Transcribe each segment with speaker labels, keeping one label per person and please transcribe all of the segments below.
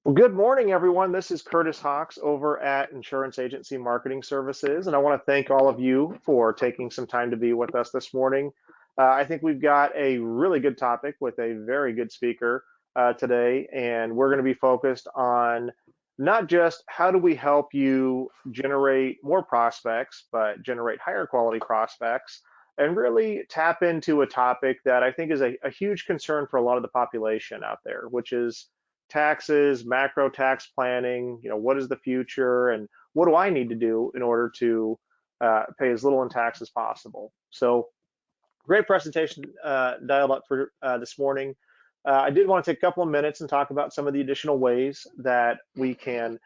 Speaker 1: Well, good morning, everyone. This is Curtis Hawks over at Insurance Agency Marketing Services, and I want to thank all of you for taking some time to be with us this morning. I think we've got a really good topic with a very good speaker today, and we're going to be focused on not just how do we help you generate more prospects, but generate higher quality prospects, and really tap into a topic that I think is a huge concern for a lot of the population out there, which is taxes, macro tax planning, what is the future and what do I need to do in order to pay as little in tax as possible. So great presentation dialed up for this morning. I did want to take a couple of minutes and talk about some of the additional ways that we can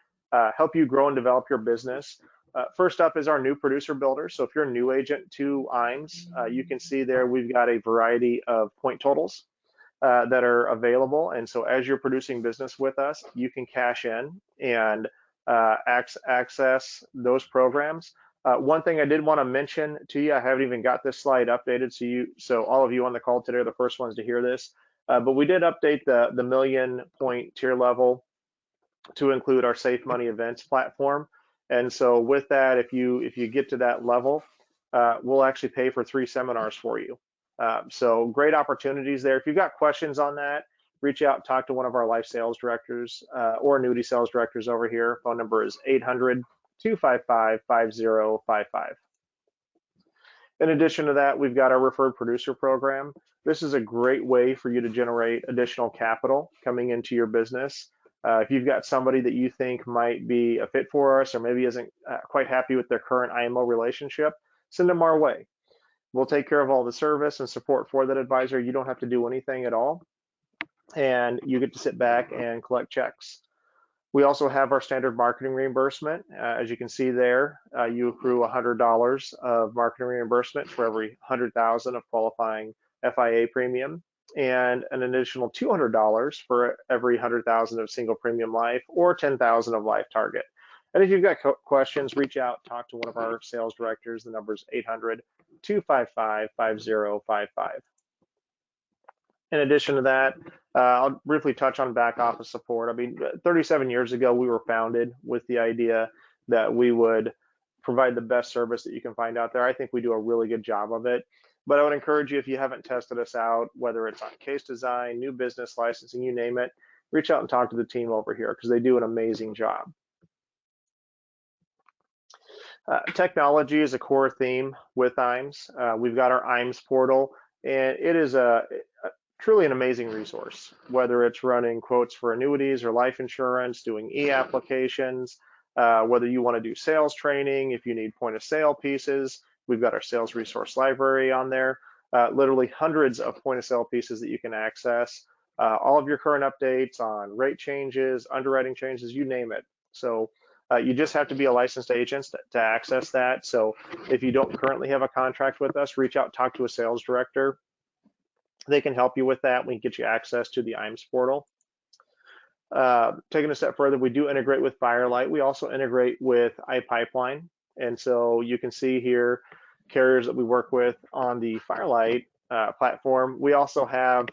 Speaker 1: help you grow and develop your business. First up is our new producer builder. So if you're a new agent to IMES, you can see there we've got a variety of point totals that are available. And so as you're producing business with us, you can cash in and access those programs. One thing I did want to mention to you, I haven't even got this slide updated, so all of you on the call today are the first ones to hear this. But we did update the million point tier level to include our Safe Money Events platform. And so with that, if you get to that level, we'll actually pay for 3 seminars for you. So great opportunities there. If you've got questions on that, reach out, talk to one of our life sales directors or annuity sales directors over here. Phone number is 800-255-5055. In addition to that, we've got our referred producer program. This is a great way for you to generate additional capital coming into your business. If you've got somebody that you think might be a fit for us or maybe isn't quite happy with their current IMO relationship, send them our way. We'll take care of all the service and support for that advisor. You don't have to do anything at all, and you get to sit back and collect checks. We also have our standard marketing reimbursement. As you can see there, you accrue $100 of marketing reimbursement for every $100,000 of qualifying FIA premium, and an additional $200 for every $100,000 of single premium life or $10,000 of life target. And if you've got questions, reach out, talk to one of our sales directors. The number is 800-255-5055. In addition to that, I'll briefly touch on back office support. I mean, 37 years ago, we were founded with the idea that we would provide the best service that you can find out there. I think we do a really good job of it. But I would encourage you, if you haven't tested us out, whether it's on case design, new business licensing, you name it, reach out and talk to the team over here because they do an amazing job. Technology is a core theme with IMES. We've got our IMES portal, and it is truly an amazing resource, whether it's running quotes for annuities or life insurance, doing e-applications, whether you want to do sales training, if you need point of sale pieces, we've got our sales resource library on there, literally hundreds of point of sale pieces that you can access, all of your current updates on rate changes, underwriting changes, you name it. So you just have to be a licensed agent to access that. So if you don't currently have a contract with us, reach out, talk to a sales director. They can help you with that. We can get you access to the IMES portal. Taking a step further, we do integrate with Firelight. We also integrate with iPipeline. And so you can see here carriers that we work with on the Firelight platform. We also have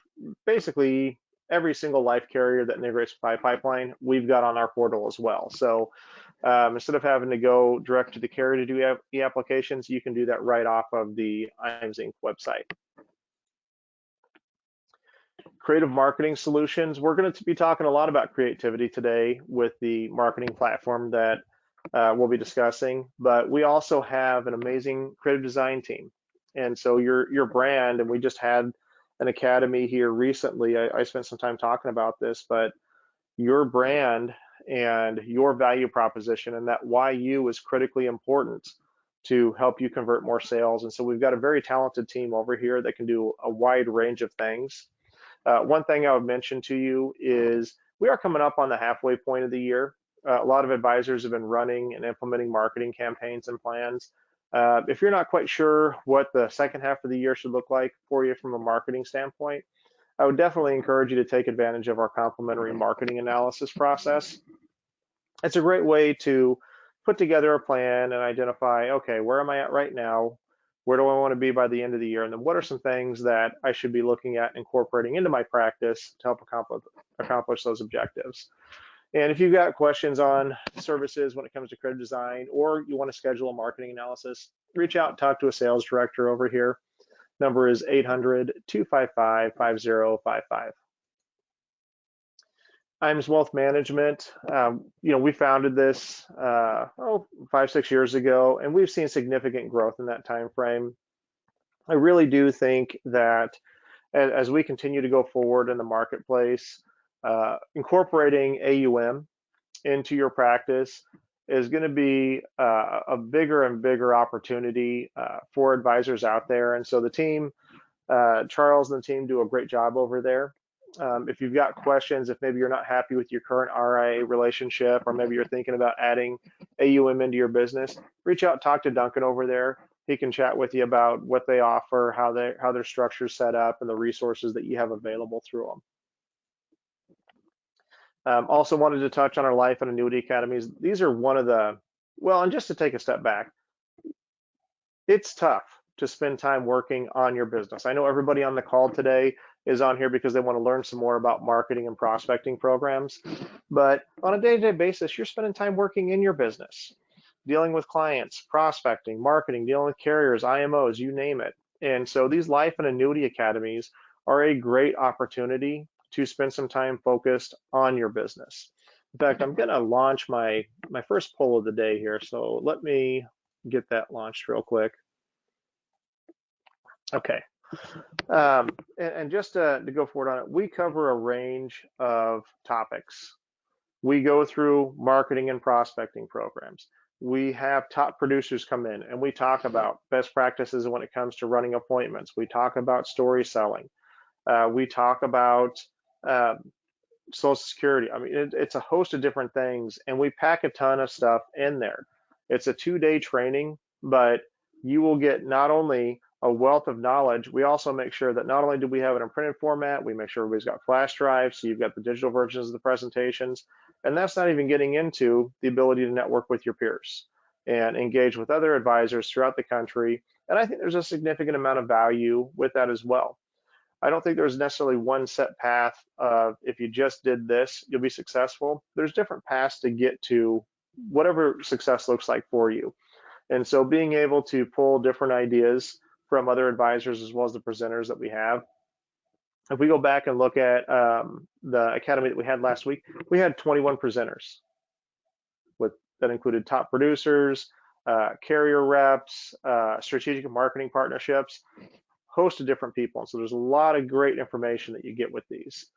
Speaker 1: basically every single life carrier that integrates with iPipeline, we've got on our portal as well. So instead of having to go direct to the carrier to do e-applications, you can do that right off of the IMES Inc. website. Creative marketing solutions. We're going to be talking a lot about creativity today with the marketing platform that we'll be discussing, but we also have an amazing creative design team. And so your brand, and we just had an academy here recently. I spent some time talking about this, but your brand and your value proposition and that why you is critically important to help you convert more sales. And so we've got a very talented team over here that can do a wide range of things. One thing I would mention to you is we are coming up on the halfway point of the year. A lot of advisors have been running and implementing marketing campaigns and plans. If you're not quite sure what the second half of the year should look like for you from a marketing standpoint, I would definitely encourage you to take advantage of our complimentary marketing analysis process. It's a great way to put together a plan and identify, okay, where am I at right now? Where do I want to be by the end of the year? And then what are some things that I should be looking at incorporating into my practice to help accomplish those objectives? And if you've got questions on services when it comes to creative design, or you want to schedule a marketing analysis, reach out and talk to a sales director over here. Number is 800-255-5055. IAMS Wealth Management, we founded this 5-6 years ago, and we've seen significant growth in that time frame. I really do think that as we continue to go forward in the marketplace, incorporating AUM into your practice is going to be a bigger and bigger opportunity for advisors out there. And so the team, Charles and the team, do a great job over there. If you've got questions, if maybe you're not happy with your current RIA relationship, or maybe you're thinking about adding AUM into your business, reach out, talk to Duncan over there. He can chat with you about what they offer, how their structure's set up, and the resources that you have available through them. Also wanted to touch on our life and annuity academies. These are one of the, well, and just to take a step back, it's tough to spend time working on your business. I know everybody on the call today is on here because they want to learn some more about marketing and prospecting programs, but on a day-to-day basis, you're spending time working in your business, dealing with clients, prospecting, marketing, dealing with carriers, IMOs, you name it. And so these life and annuity academies are a great opportunity to spend some time focused on your business. In fact, I'm going to launch my first poll of the day here. So let me get that launched real quick. Okay. And just to go forward on it, we cover a range of topics. We go through marketing and prospecting programs. We have top producers come in and we talk about best practices when it comes to running appointments. We talk about story selling. We talk about Social Security. I mean, it's a host of different things, and we pack a ton of stuff in there. It's a 2-day training, but you will get not only a wealth of knowledge, we also make sure that not only do we have it in printed format, we make sure everybody's got flash drives, so you've got the digital versions of the presentations, and that's not even getting into the ability to network with your peers and engage with other advisors throughout the country. And I think there's a significant amount of value with that as well. I don't think there's necessarily one set path of if you just did this, you'll be successful. There's different paths to get to whatever success looks like for you. And so being able to pull different ideas from other advisors as well as the presenters that we have. If we go back and look at the academy that we had last week, we had 21 presenters that included top producers, carrier reps, strategic marketing partnerships, host of different people. And so there's a lot of great information that you get with these.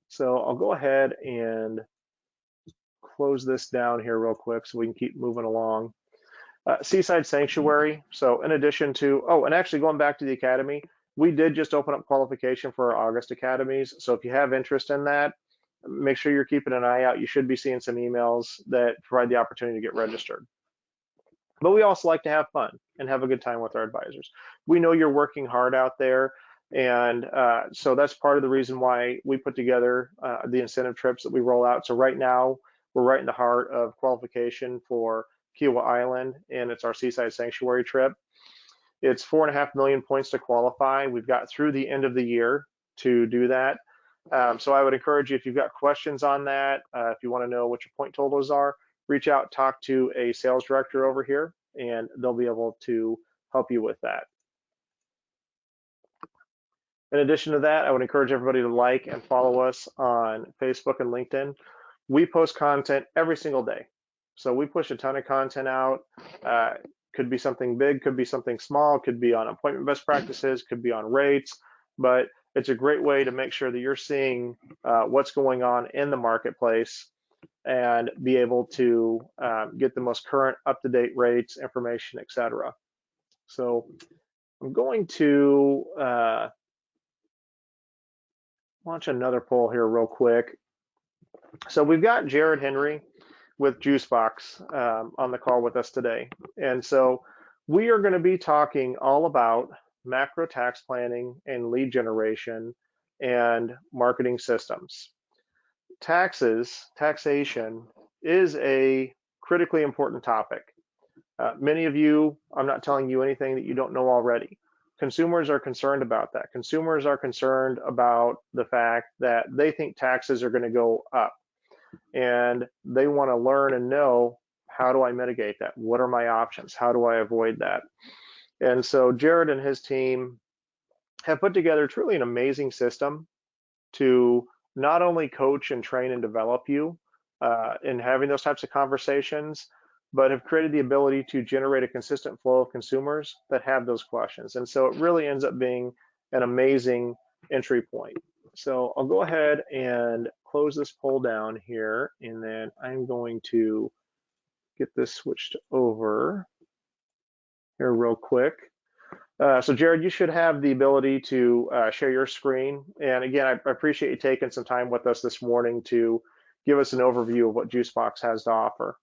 Speaker 1: So I'll go ahead and close this down here real quick so we can keep moving along. Seaside Sanctuary. So in addition to, and actually going back to the academy, we did just open up qualification for our August academies. So if you have interest in that, make sure you're keeping an eye out. You should be seeing some emails that provide the opportunity to get registered. But we also like to have fun and have a good time with our advisors. We know you're working hard out there, and so that's part of the reason why we put together the incentive trips that we roll out. So right now, we're right in the heart of qualification for Kiowa Island, and it's our Seaside Sanctuary trip. It's 4.5 million points to qualify. We've got through the end of the year to do that. So I would encourage you, if you've got questions on that, if you want to know what your point totals are, reach out, talk to a sales director over here, and they'll be able to help you with that. In addition to that, I would encourage everybody to like and follow us on Facebook and LinkedIn. We post content every single day. So we push a ton of content out. Could be something big, could be something small, could be on appointment best practices, could be on rates, but it's a great way to make sure that you're seeing what's going on in the marketplace and be able to get the most current up-to-date rates, information, etc. So I'm going to launch another poll here real quick. So we've got Jared Henry with Jucebox on the call with us today. And so we are going to be talking all about macro tax planning and lead generation and marketing systems. Taxation is a critically important topic. Many of you, I'm not telling you anything that you don't know already. Consumers are concerned about that. Consumers are concerned about the fact that they think taxes are going to go up. and they want to learn and know, how do I mitigate that? What are my options? How do I avoid that? And so Jared and his team have put together truly an amazing system to not only coach and train and develop you in having those types of conversations, but have created the ability to generate a consistent flow of consumers that have those questions. And so it really ends up being an amazing entry point. So I'll go ahead and close this poll down here, and then I'm going to get this switched over here real quick. So Jared, you should have the ability to share your screen. And again, I appreciate you taking some time with us this morning to give us an overview of what Jucebox has to offer.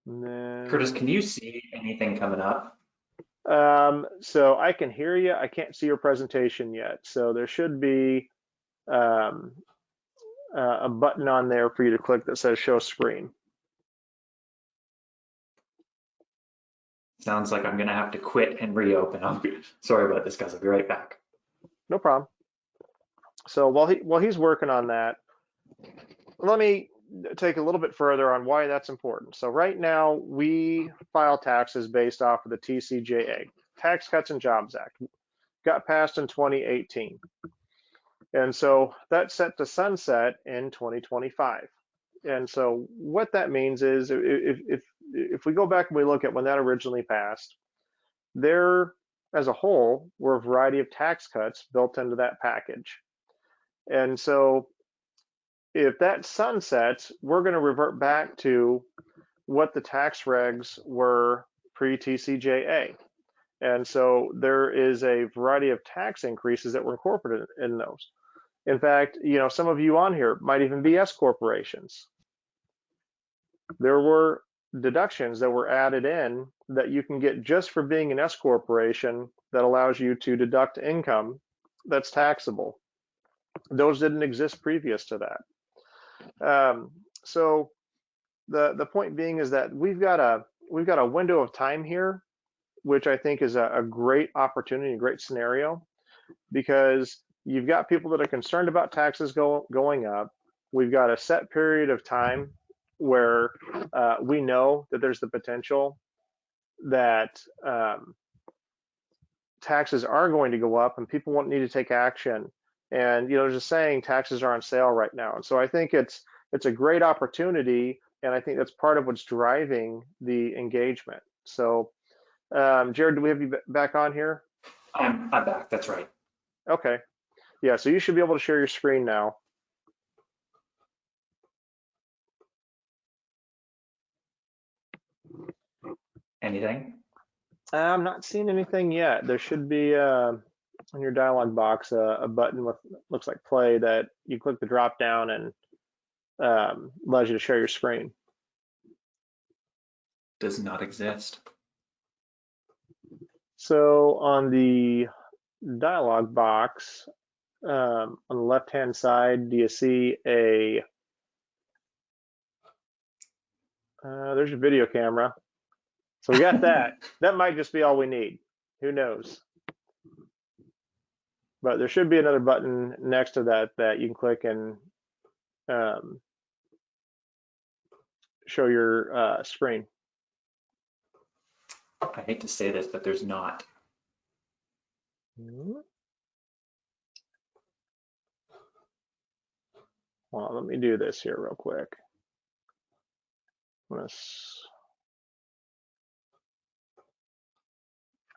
Speaker 1: And then,
Speaker 2: Curtis, can you see anything coming up?
Speaker 1: so I can hear you. I can't see your presentation yet. So there should be a button on there for you to click that says show screen.
Speaker 2: Sounds like I'm gonna have to quit and reopen. Sorry about this, guys. I'll be right back.
Speaker 1: No problem. So while he's working on that, let me take a little bit further on why that's important. So right now we file taxes based off of the TCJA, Tax Cuts and Jobs Act, got passed in 2018. And so that's set to sunset in 2025. And so what that means is if we go back and we look at when that originally passed, there as a whole were a variety of tax cuts built into that package. And so if that sunsets, we're going to revert back to what the tax regs were pre-TCJA. And so there is a variety of tax increases that were incorporated in those. In fact, some of you on here might even be S corporations. There were deductions that were added in that you can get just for being an S corporation that allows you to deduct income that's taxable. Those didn't exist previous to that. So the point being is that we've got a window of time here, which I think is a great opportunity, a great scenario, because you've got people that are concerned about taxes going up. We've got a set period of time where we know that there's the potential that taxes are going to go up and people won't need to take action. And there's a saying, taxes are on sale right now. And so I think it's a great opportunity, and I think that's part of what's driving the engagement. So Jared, do we have you back on here?
Speaker 2: I'm back. That's right.
Speaker 1: Okay. Yeah, so you should be able to share your screen now.
Speaker 2: Anything?
Speaker 1: I'm not seeing anything yet. There should be in your dialog box a button with looks like play that you click the drop down and allows you to share your screen.
Speaker 2: Does not exist.
Speaker 1: So on the dialog box on the left-hand side, do you see a there's your video camera. So we got that. That might just be all we need. Who knows? But there should be another button next to that you can click and show your screen.
Speaker 2: I hate to say this, but there's not.
Speaker 1: Well, let me do this here real quick. I'm going to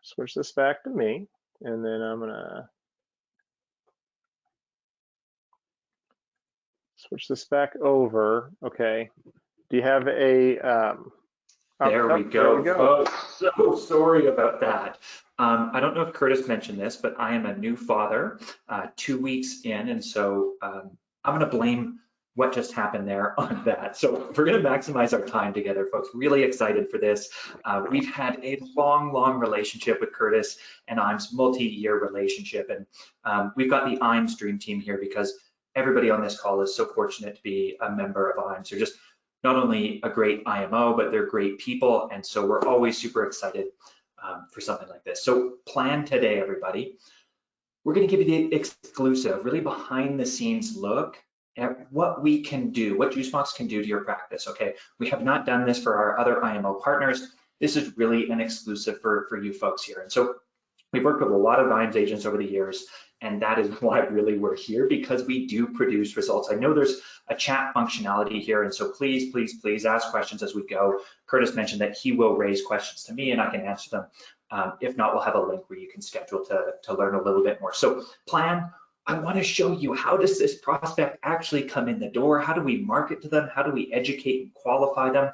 Speaker 1: switch this back to me, and then I'm going to switch this back over. Okay. Do you have a
Speaker 2: There we go. Oh, so sorry about that. I don't know if Curtis mentioned this, but I am a new father, 2 weeks in, and so I'm going to blame what just happened there on that. So we're going to maximize our time together, folks. Really excited for this. We've had a long relationship with Curtis and IME's multi-year relationship, and we've got the IME's Dream Team here because everybody on this call is so fortunate to be a member of IME's. They're just not only a great IMO, but they're great people. And so we're always super excited for something like this. So plan today, everybody. we're going to give you the exclusive, really behind the scenes look at what we can do, what Juicebox can do to your practice, okay? We have not done this for our other IMO partners. This is really an exclusive for you folks here. And so we've worked with a lot of IMS agents over the years, and that is why really we're here, because we do produce results. I know there's a chat functionality here, and so please, please, please ask questions as we go. Curtis mentioned that he will raise questions to me and I can answer them. If not, we'll have a link where you can schedule to learn a little bit more. So plan, I want to show you, how does this prospect actually come in the door? How do we market to them? How do we educate and qualify them?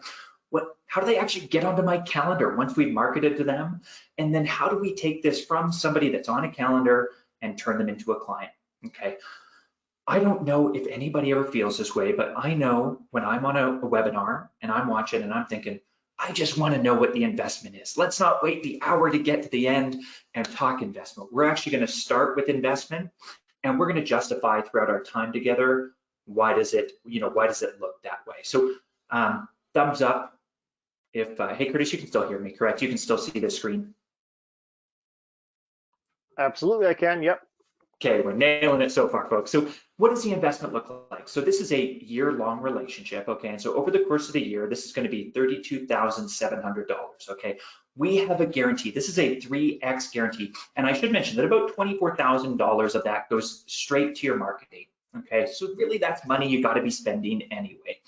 Speaker 2: How do they actually get onto my calendar once we've marketed to them? And then how do we take this from somebody that's on a calendar and turn them into a client? Okay. I don't know if anybody ever feels this way, but I know when I'm on a webinar and I'm watching and I'm thinking, I just want to know what the investment is. Let's not wait the hour to get to the end and talk investment. We're actually going to start with investment, and we're going to justify throughout our time together, why does it look that way? So thumbs up if, hey Curtis, you can still hear me, correct? You can still see the screen.
Speaker 1: Absolutely, I can, yep.
Speaker 2: Okay, we're nailing it so far, folks. So what does the investment look like? So this is a year-long relationship, okay? And so over the course of the year, this is going to be $32,700, okay? We have a guarantee. This is a 3X guarantee. And I should mention that about $24,000 of that goes straight to your marketing, okay? So really that's money you got to be spending anyway.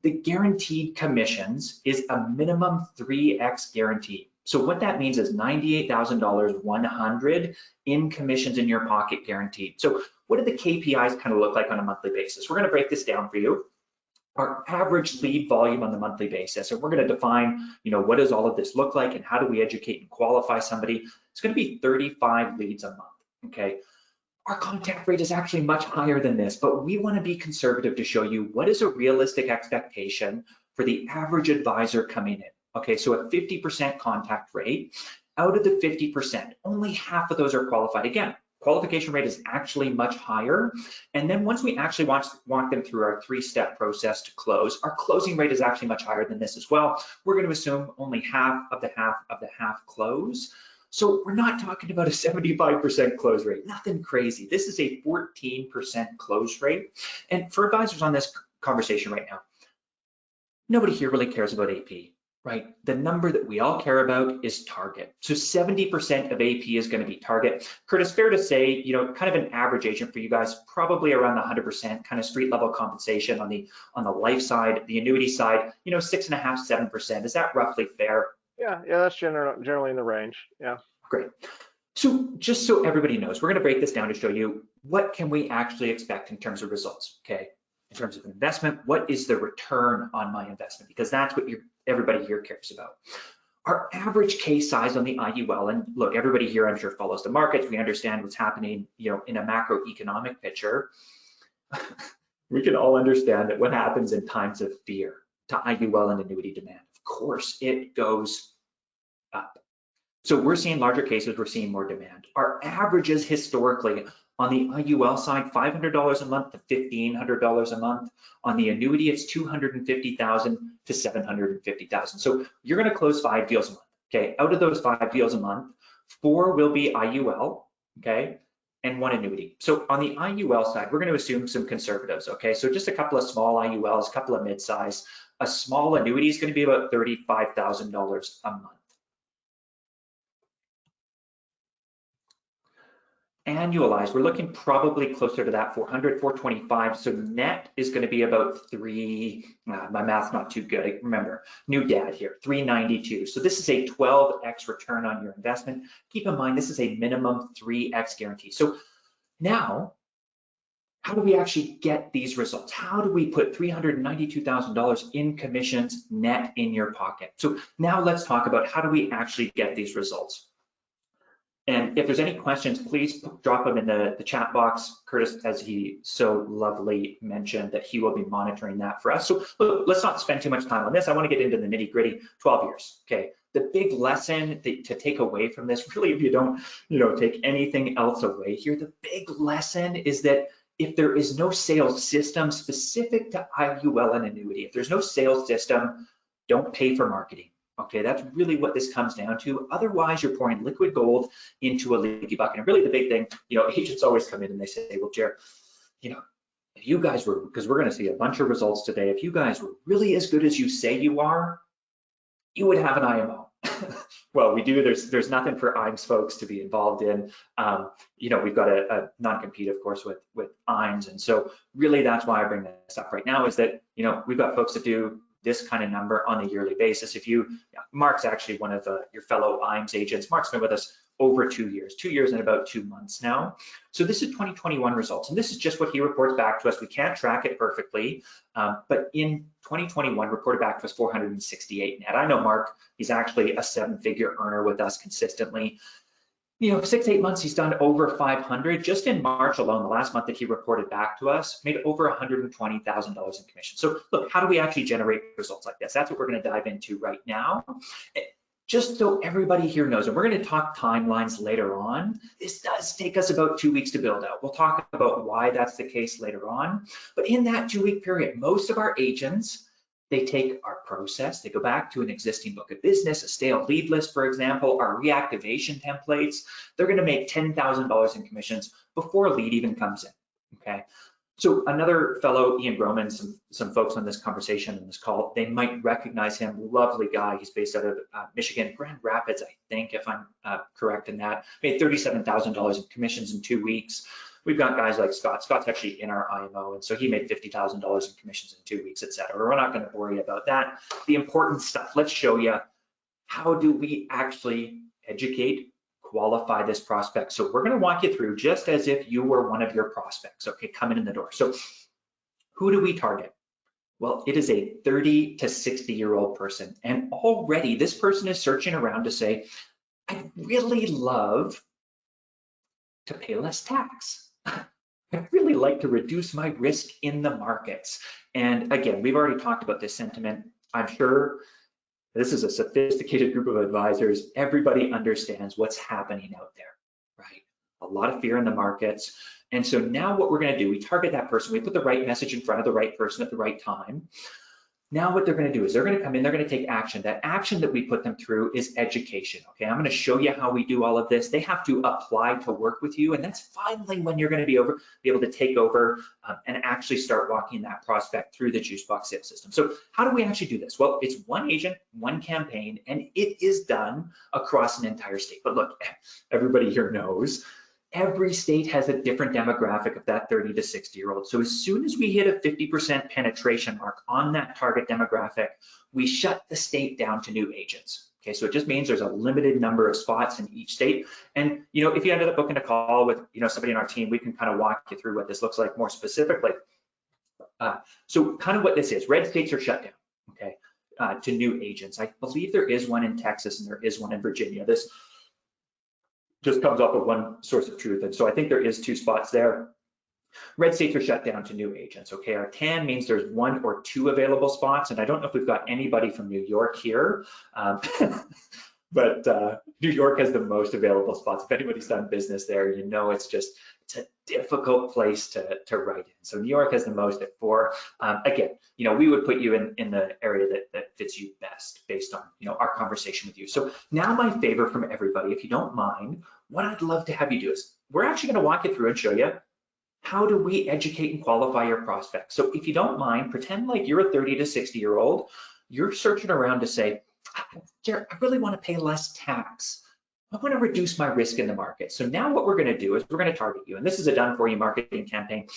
Speaker 2: The guaranteed commissions is a minimum 3X guarantee. So what that means is $98,000, 100 in commissions in your pocket guaranteed. So what do the KPIs kind of look like on a monthly basis? We're going to break this down for you. Our average lead volume on the monthly basis, and we're going to define, what does all of this look like and how do we educate and qualify somebody? It's going to be 35 leads a month, okay? Our contact rate is actually much higher than this, but we want to be conservative to show you what is a realistic expectation for the average advisor coming in. Okay, so a 50% contact rate. Out of the 50%, only half of those are qualified. Again, qualification rate is actually much higher. And then once we actually walk them through our 3-step process to close, our closing rate is actually much higher than this as well. We're going to assume only half of the half close. So we're not talking about a 75% close rate, nothing crazy. This is a 14% close rate. And for advisors on this conversation right now, nobody here really cares about AP, right? The number that we all care about is target. So 70% of AP is going to be target. Curtis, fair to say, kind of an average agent for you guys, probably around the 100% kind of street level compensation on the life side, the annuity side, 6.5%, 7%. Is that roughly fair?
Speaker 1: Yeah, that's generally in the range. Yeah.
Speaker 2: Great. So just so everybody knows, we're going to break this down to show you what can we actually expect in terms of results, okay? In terms of investment, what is the return on my investment? Because that's what everybody here cares about. Our average case size on the IUL, and look, everybody here I'm sure follows the markets. We understand what's happening, in a macroeconomic picture. We can all understand that what happens in times of fear to IUL and annuity demand, of course, it goes up. So we're seeing larger cases, we're seeing more demand. Our averages historically on the IUL side, $500 a month to $1,500 a month. On the annuity, it's $250,000 to $750,000. So you're going to close 5 deals a month. Okay, out of those 5 deals a month, 4 will be IUL, okay, and 1 annuity. So on the IUL side, we're going to assume some conservatives, okay? So just a couple of small IULs, a couple of mid-size. A small annuity is going to be about $35,000 a month. Annualized, we're looking probably closer to that 400, 425. So net is going to be about my math's not too good. Remember, new dad here, 392. So this is a 12x return on your investment. Keep in mind, this is a minimum 3x guarantee. So now, how do we actually get these results? How do we put $392,000 in commissions net in your pocket? So now let's talk about how do we actually get these results. And if there's any questions, please drop them in the chat box. Curtis, as he so lovely mentioned, that he will be monitoring that for us. So look, let's not spend too much time on this. I want to get into the nitty gritty. 12 years, okay? The big lesson to take away from this, really, if you don't, take anything else away here, the big lesson is that if there is no sales system specific to IUL and annuity, if there's no sales system, don't pay for marketing. Okay, that's really what this comes down to. Otherwise, you're pouring liquid gold into a leaky bucket. And really the big thing, agents always come in and they say, well, Jared, if you guys were, because we're going to see a bunch of results today, if you guys were really as good as you say you are, you would have an IMO. Well, we do. There's nothing for IMS folks to be involved in. We've got a non-compete, of course, with IMS, and so really that's why I bring this up right now is that we've got folks that do this kind of number on a yearly basis. Mark's actually one of your fellow IMS agents. Mark's been with us over 2 years, 2 years and about 2 months now. So this is 2021 results, and this is just what he reports back to us. We can't track it perfectly, but in 2021 reported back to us 468 net. I know Mark, he's actually a 7-figure earner with us consistently. 6 to 8 months, he's done over 500. Just in March alone, the last month that he reported back to us, made over $120,000 in commission. So look, how do we actually generate results like this? That's what we're going to dive into right now. Just so everybody here knows, and we're going to talk timelines later on, this does take us about 2 weeks to build out. We'll talk about why that's the case later on. But in that 2-week period, most of our agents, they take our process, they go back to an existing book of business, a stale lead list, for example, our reactivation templates. They're going to make $10,000 in commissions before a lead even comes in, okay? So another fellow, Ian Broman, some folks on this conversation in this call, they might recognize him. Lovely guy. He's based out of Michigan, Grand Rapids, I think, if I'm correct in that. Made $37,000 in commissions in 2 weeks. We've got guys like Scott. Scott's actually in our IMO, and so he made $50,000 in commissions in 2 weeks, et cetera. We're not going to worry about that. The important stuff, let's show you how do we actually educate, qualify this prospect. So we're going to walk you through just as if you were one of your prospects, okay, coming in the door. So who do we target? Well, it is a 30 to 60-year-old person. And already this person is searching around to say, I'd really love to pay less tax. I'd really like to reduce my risk in the markets. And again, we've already talked about this sentiment. I'm sure this is a sophisticated group of advisors. Everybody understands what's happening out there, right? A lot of fear in the markets. And so now what we're going to do, we target that person. We put the right message in front of the right person at the right time. Now what they're going to do is they're going to come in, they're going to take action. That action that we put them through is education, okay? I'm going to show you how we do all of this. They have to apply to work with you, and that's finally when you're going to be able to take over and actually start walking that prospect through the Jucebox sales system. So how do we actually do this? Well, it's one agent, one campaign, and it is done across an entire state. But look, everybody here knows every state has a different demographic of that 30 to 60-year-old. So as soon as we hit a 50% penetration mark on that target demographic, we shut the state down to new agents. Okay, so it just means there's a limited number of spots in each state. And if you ended up booking a call with somebody in our team, we can kind of walk you through what this looks like more specifically. So kind of what this is, red states are shut down, okay, to new agents. I believe there is one in Texas and there is one in Virginia. This just comes off of one source of truth. And so I think there is 2 spots there. Red states are shut down to new agents, okay? Our tan means there's 1 or 2 available spots. And I don't know if we've got anybody from New York here, but New York has the most available spots. If anybody's done business there, it's a difficult place to write in. So New York has the most at 4. Again, we would put you in the area that fits you best based on, our conversation with you. So now my favor from everybody, if you don't mind, what I'd love to have you do is we're actually going to walk you through and show you how do we educate and qualify your prospects. So if you don't mind, pretend like you're a 30 to 60-year-old, you're searching around to say, Jared, I really want to pay less tax. I want to reduce my risk in the market. So now what we're going to do is we're going to target you. And this is a done for you marketing campaign.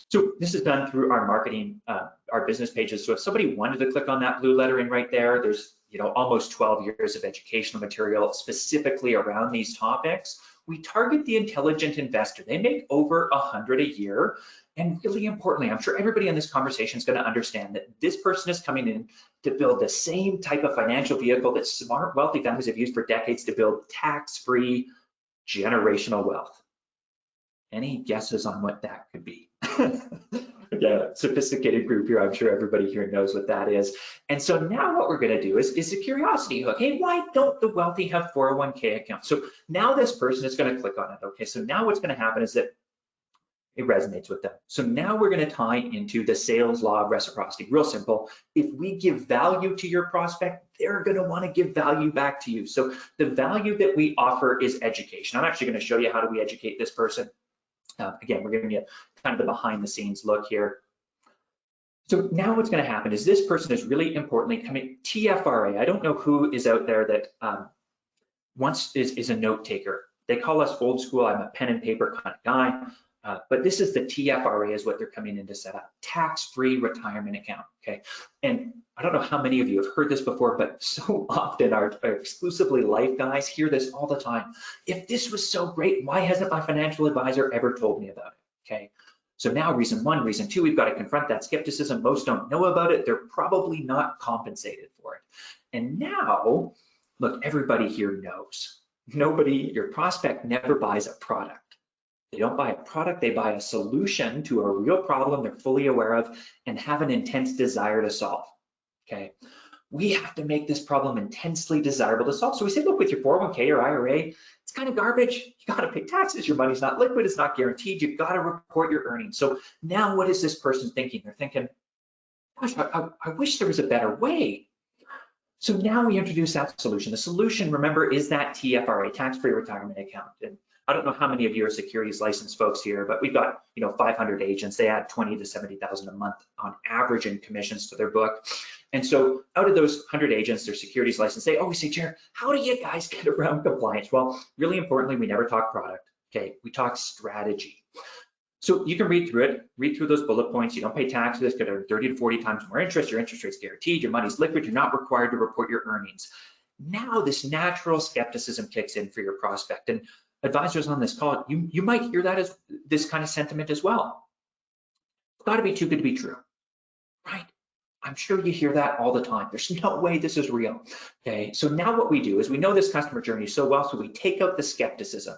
Speaker 2: So this is done through our marketing, our business pages. So if somebody wanted to click on that blue lettering right there, there's almost 12 years of educational material specifically around these topics. We target the intelligent investor. They make over 100 a year. And really importantly, I'm sure everybody in this conversation is going to understand that this person is coming in to build the same type of financial vehicle that smart, wealthy families have used for decades to build tax-free generational wealth. Any guesses on what that could be? Yeah, sophisticated group here. I'm sure everybody here knows what that is. And so now what we're going to do is a curiosity hook. Hey, why don't the wealthy have 401k accounts? So now this person is going to click on it. Okay, so now what's going to happen is that it resonates with them. So now we're going to tie into the sales law of reciprocity. Real simple. If we give value to your prospect, they're going to want to give value back to you. So the value that we offer is education. I'm actually going to show you how do we educate this person. Again, we're giving you kind of the behind the scenes look here. So now what's going to happen is this person is really importantly coming TFRA. I don't know who is out there that is a note taker. They call us old school. I'm a pen and paper kind of guy. But this is the TFRA is what they're coming in to set up, tax-free retirement account, okay? And I don't know how many of you have heard this before, but so often our exclusively life guys hear this all the time. If this was so great, why hasn't my financial advisor ever told me about it, okay? So now reason one, reason two, we've got to confront that skepticism. Most don't know about it. They're probably not compensated for it. And now, look, everybody here knows. Your prospect never buys a product. They don't buy a product, they buy a solution to a real problem they're fully aware of and have an intense desire to solve, okay? We have to make this problem intensely desirable to solve. So we say, look, with your 401k or IRA, it's kind of garbage. You gotta pay taxes, your money's not liquid, it's not guaranteed, you've gotta report your earnings. So now what is this person thinking? They're thinking, gosh, I wish there was a better way. So now we introduce that solution. The solution, remember, is that TFRA, tax-free retirement account. And I don't know how many of you are securities licensed folks here, but we've got 500 agents. They add 20 to 70,000 a month on average in commissions to their book. And so out of those 100 agents, they're securities licensed. They always say, Jared, how do you guys get around compliance? Well, really importantly, we never talk product. Okay, we talk strategy. So you can read through those bullet points. You don't pay taxes, get 30 to 40 times more interest. Your interest rate's guaranteed. Your money's liquid. You're not required to report your earnings. Now this natural skepticism kicks in for your prospect. And advisors on this call, you might hear that as this kind of sentiment as well. It's got to be too good to be true, right? I'm sure you hear that all the time. There's no way this is real. Okay, so now what we do is we know this customer journey so well, so we take out the skepticism.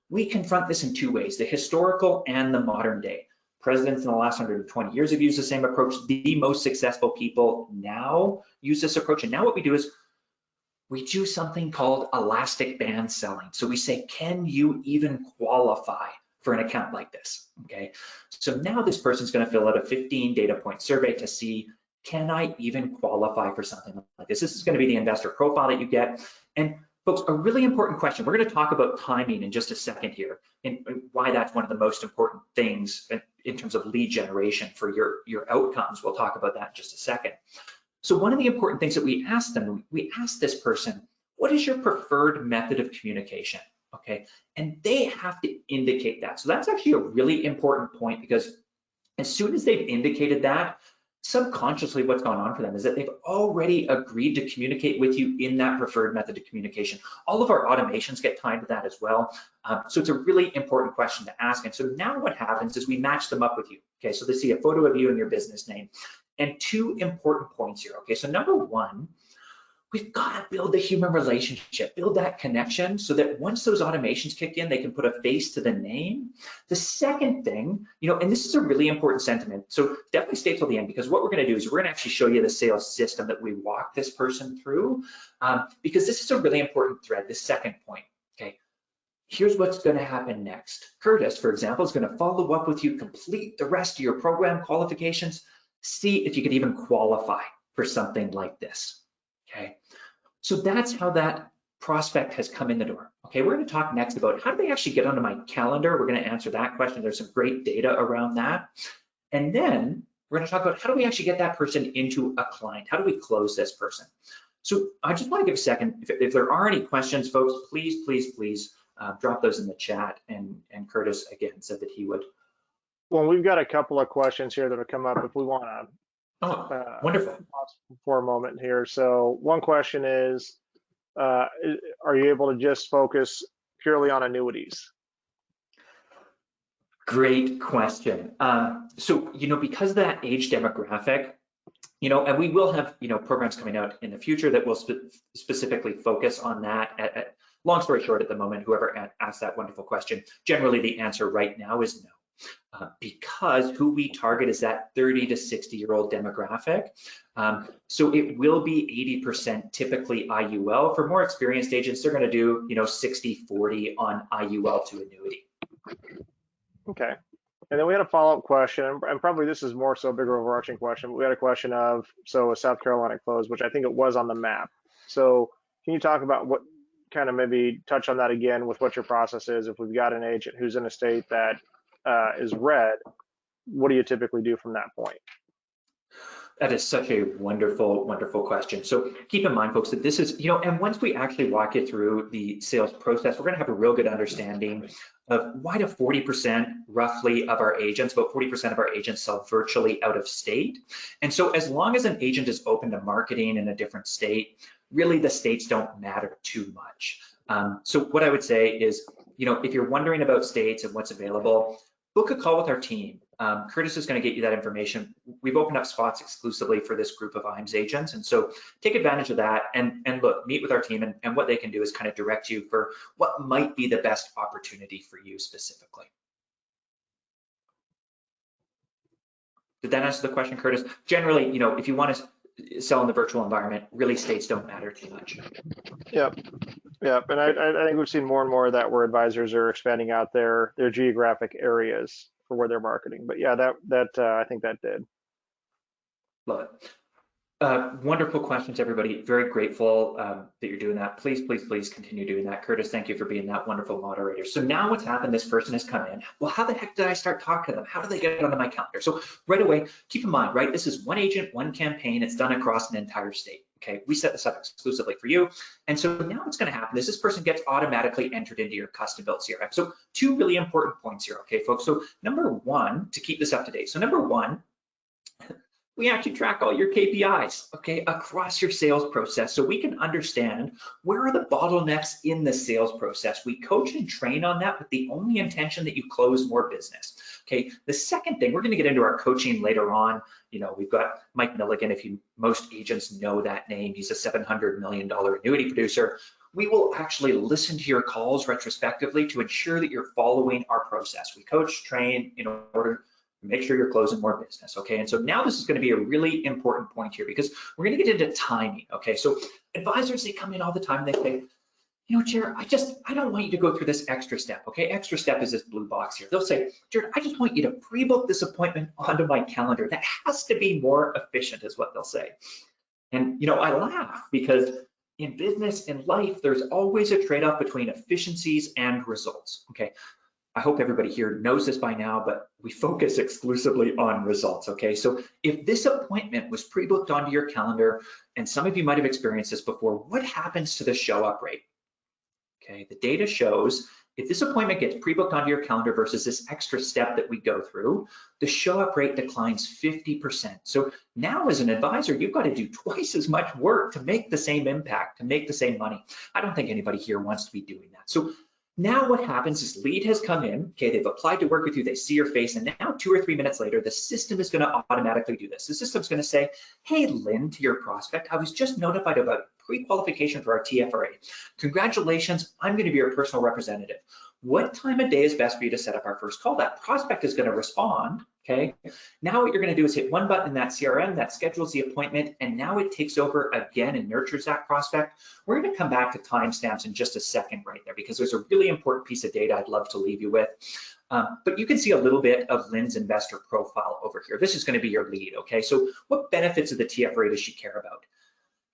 Speaker 2: We confront this in two ways, the historical and the modern day. Presidents in the last 120 years have used the same approach. The most successful people now use this approach. And now what we do is we do something called elastic band selling. So we say, can you even qualify for an account like this? Okay, so now this person's going to fill out a 15 data point survey to see, can I even qualify for something like this? This is going to be the investor profile that you get. And folks, a really important question. We're going to talk about timing in just a second here and why that's one of the most important things in terms of lead generation for your outcomes. We'll talk about that in just a second. So one of the important things that we ask them, we ask this person, what is your preferred method of communication? Okay, and they have to indicate that. So that's actually a really important point, because as soon as they've indicated that, subconsciously what's gone on for them is that they've already agreed to communicate with you in that preferred method of communication. All of our automations get tied to that as well. So it's a really important question to ask. And so now what happens is we match them up with you. Okay, so they see a photo of you and your business name. And two important points here. Okay, so number one, we've got to build the human relationship, build that connection so that once those automations kick in, they can put a face to the name. The second thing, and this is a really important sentiment, so definitely stay till the end, because what we're going to do is we're going to actually show you the sales system that we walk this person through, because this is a really important thread, this second point, okay? Here's what's going to happen next. Curtis, for example, is going to follow up with you, complete the rest of your program qualifications, see if you could even qualify for something like this. Okay, so that's how that prospect has come in the door. Okay, we're going to talk next about how do they actually get onto my calendar. We're going to answer that question. There's some great data around that. And then we're going to talk about how do we actually get that person into a client? How do we close this person? So I just want to give a second. If there are any questions, folks, please drop those in the chat. And Curtis, again, said that he would.
Speaker 1: Well, we've got a couple of questions here that have come up if we want to.
Speaker 2: Wonderful.
Speaker 1: For a moment here. So one question is, are you able to just focus purely on annuities?
Speaker 2: Great question. So, because of that age demographic, and we will have, programs coming out in the future that will specifically focus on that. Long story short, at the moment, whoever asked that wonderful question, generally the answer right now is no. Because who we target is that 30 to 60-year-old demographic. So it will be 80% typically IUL. For more experienced agents, they're going to do, 60-40 on IUL to annuity.
Speaker 1: Okay. And then we had a follow-up question, and probably this is more so a bigger overarching question, but we had a question of, so is South Carolina closed, which I think it was on the map. So can you talk about what kind of maybe touch on that again with what your process is? If we've got an agent who's in a state that is red, what do you typically do from that point?
Speaker 2: That is such a wonderful, wonderful question. So keep in mind, folks, that this is, and once we actually walk you through the sales process, we're going to have a real good understanding of why do 40% roughly of our agents, about 40% of our agents sell virtually out of state. And so as long as an agent is open to marketing in a different state, really the states don't matter too much. So what I would say is, if you're wondering about states and what's available, book a call with our team. Curtis is going to get you that information. We've opened up spots exclusively for this group of IMS agents. And so take advantage of that and look, meet with our team, and what they can do is kind of direct you for what might be the best opportunity for you specifically. Did that answer the question, Curtis? Generally, if you want to sell in the virtual environment, really states don't matter too much.
Speaker 1: Yep. Yep. And I think we've seen more and more of that where advisors are expanding out their geographic areas for where they're marketing. But yeah, that I think that did.
Speaker 2: Love it. Wonderful questions, everybody. Very grateful that you're doing that. Please, please, please continue doing that. Curtis, thank you for being that wonderful moderator. So now what's happened, this person has come in. Well, how the heck did I start talking to them? How do they get onto my calendar? So right away, keep in mind, right, this is one agent, one campaign. It's done across an entire state. Okay, we set this up exclusively for you. And so now what's going to happen is this person gets automatically entered into your custom built CRM. So two really important points here, okay, folks? So number one, to keep this up to date. So number one, we actually track all your KPIs, okay, across your sales process so we can understand where are the bottlenecks in the sales process. We coach and train on that with the only intention that you close more business, okay? The second thing, we're gonna get into our coaching later on. We've got Mike Milligan, most agents know that name. He's a $700 million annuity producer. We will actually listen to your calls retrospectively to ensure that you're following our process. We coach, train in order make sure you're closing more business, okay? And so now this is going to be a really important point here because we're going to get into timing, okay? So advisors, they come in all the time, they say, Jared, I don't want you to go through this extra step, okay? Extra step is this blue box here. They'll say, Jared, I just want you to pre-book this appointment onto my calendar. That has to be more efficient is what they'll say. And, I laugh because in business, in life, there's always a trade-off between efficiencies and results, okay? I hope everybody here knows this by now, but we focus exclusively on results, okay? So if this appointment was pre-booked onto your calendar, and some of you might have experienced this before, what happens to the show-up rate? Okay, the data shows if this appointment gets pre-booked onto your calendar versus this extra step that we go through, the show-up rate declines 50%. So now as an advisor, you've got to do twice as much work to make the same impact, to make the same money. I don't think anybody here wants to be doing that. So now what happens is lead has come in, okay, they've applied to work with you, they see your face, and now 2 or 3 minutes later, the system is gonna automatically do this. The system's gonna say, hey, Lynn, to your prospect, I was just notified about pre-qualification for our TFRA. Congratulations, I'm gonna be your personal representative. What time of day is best for you to set up our first call? That prospect is gonna respond, okay? Now what you're gonna do is hit one button in that CRM that schedules the appointment, and now it takes over again and nurtures that prospect. We're gonna come back to timestamps in just a second right there because there's a really important piece of data I'd love to leave you with. But you can see a little bit of Lynn's investor profile over here. This is gonna be your lead, okay? So what benefits of the TFRA does she care about?